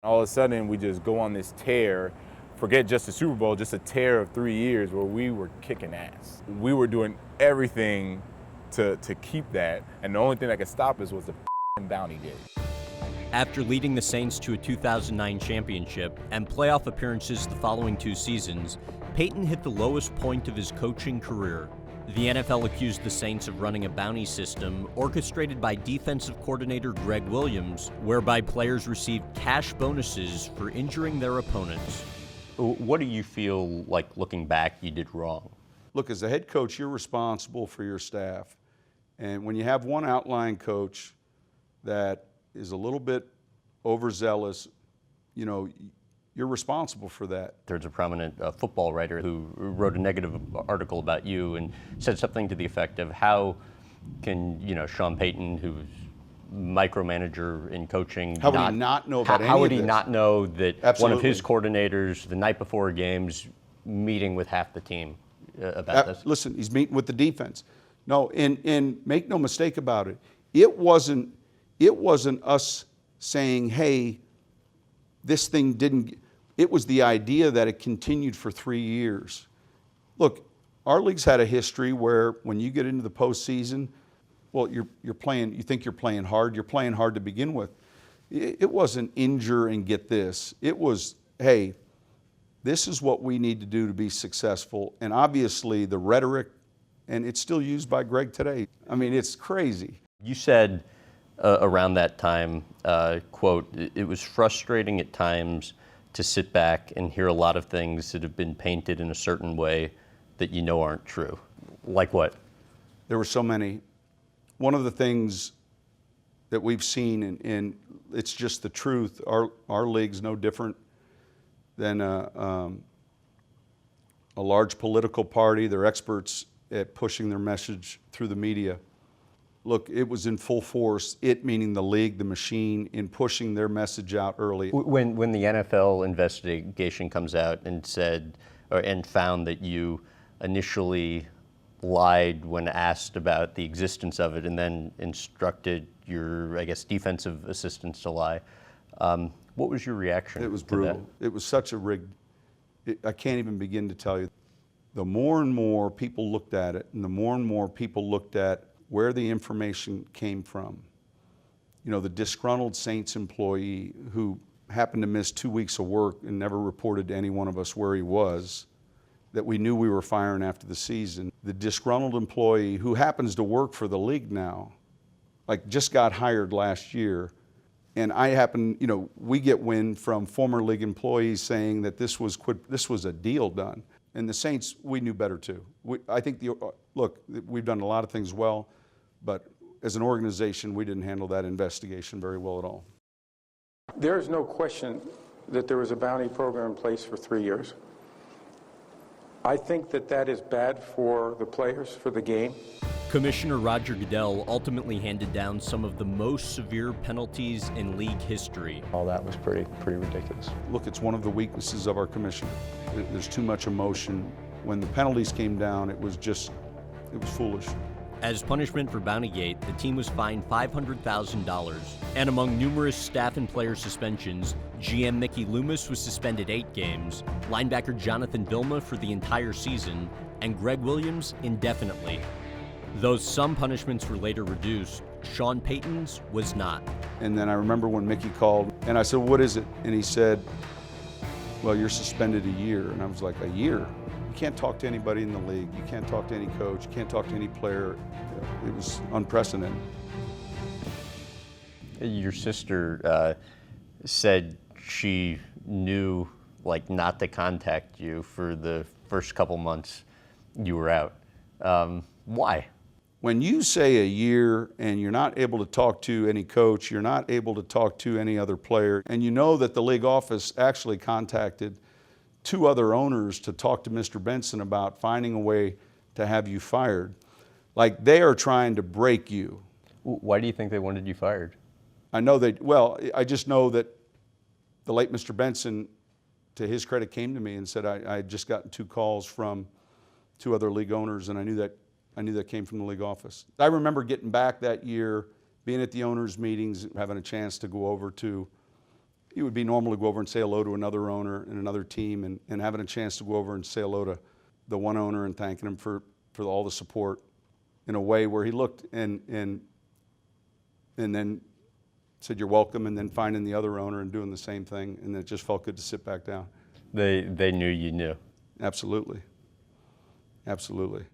All of a sudden, we just go on this tear, forget just the Super Bowl, just a tear of 3 years where we were kicking ass. We were doing everything to keep that, and the only thing that could stop us was the Bountygate. After leading the Saints to a 2009 championship and playoff appearances the following 2 seasons, Payton hit the lowest point of his coaching career. The NFL accused the Saints of running a bounty system orchestrated by defensive coordinator Greg Williams, whereby players received cash bonuses for injuring their opponents. What do you feel like, looking back, you did wrong? Look, as a head coach, you're responsible for your staff. And when you have one outline coach that is a little bit overzealous, you know, you're responsible for that. There's a prominent football writer who wrote a negative article about you and said something to the effect of, how can, Sean Payton, who's micromanager in coaching, how would he not know about any of this? How would he not know that Absolutely. One of his coordinators, the night before games, meeting with half the team about this? Listen, he's meeting with the defense. No, and make no mistake about it. It wasn't us saying, hey, this thing didn't. It was the idea that it continued for 3 years. Look, our league's had a history where when you get into the postseason, well, you're playing. You think you're playing hard. You're playing hard to begin with. It wasn't injure and get this. It was, hey, this is what we need to do to be successful. And obviously the rhetoric, and it's still used by Greg today. I mean, it's crazy. You said around that time, quote, it was frustrating at times to sit back and hear a lot of things that have been painted in a certain way that aren't true. Like what? There were so many. One of the things that we've seen, and it's just the truth, our league's no different than a large political party. They're experts at pushing their message through the media. Look, it was in full force, it meaning the league, the machine, in pushing their message out early. When the NFL investigation comes out and and found that you initially lied when asked about the existence of it, and then instructed your, defensive assistants to lie, what was your reaction? It was brutal. It was such a rigged. I can't even begin to tell you. The more and more people looked at it, and the more and more people looked at where the information came from. The disgruntled Saints employee who happened to miss 2 weeks of work and never reported to any one of us where he was, that we knew we were firing after the season. The disgruntled employee who happens to work for the league now, like just got hired last year. And we get wind from former league employees saying that this was a deal done. And the Saints, we knew better too. I think look, we've done a lot of things well, but as an organization, we didn't handle that investigation very well at all. There is no question that there was a bounty program in place for 3 years. I think that is bad for the players, for the game. Commissioner Roger Goodell ultimately handed down some of the most severe penalties in league history. All that was pretty ridiculous. Look, it's one of the weaknesses of our commission. There's too much emotion. When the penalties came down, it was foolish. As punishment for Bountygate, the team was fined $500,000. And among numerous staff and player suspensions, GM Mickey Loomis was suspended 8 games, linebacker Jonathan Vilma for the entire season, and Greg Williams indefinitely. Though some punishments were later reduced, Sean Payton's was not. And then I remember when Mickey called, and I said, what is it? And he said, well, you're suspended a year. And I was like, a year? You can't talk to anybody in the league. You can't talk to any coach. You can't talk to any player. It was unprecedented. Your sister said she knew, not to contact you for the first couple months you were out. Why? When you say a year and you're not able to talk to any coach, you're not able to talk to any other player, and you know that the league office actually contacted 2 other owners to talk to Mr. Benson about finding a way to have you fired, they are trying to break you. Why do you think they wanted you fired? I just know that the late Mr. Benson, to his credit, came to me and said I had just gotten 2 calls from 2 other league owners, and I knew that came from the league office. I remember getting back that year, being at the owners' meetings, having a chance to go over to it would be normal to go over and say hello to another owner and another team, and having a chance to go over and say hello to the one owner and thanking him for all the support in a way where he looked and then said, "You're welcome," and then finding the other owner and doing the same thing, and it just felt good to sit back down. They knew you knew. Absolutely. Absolutely.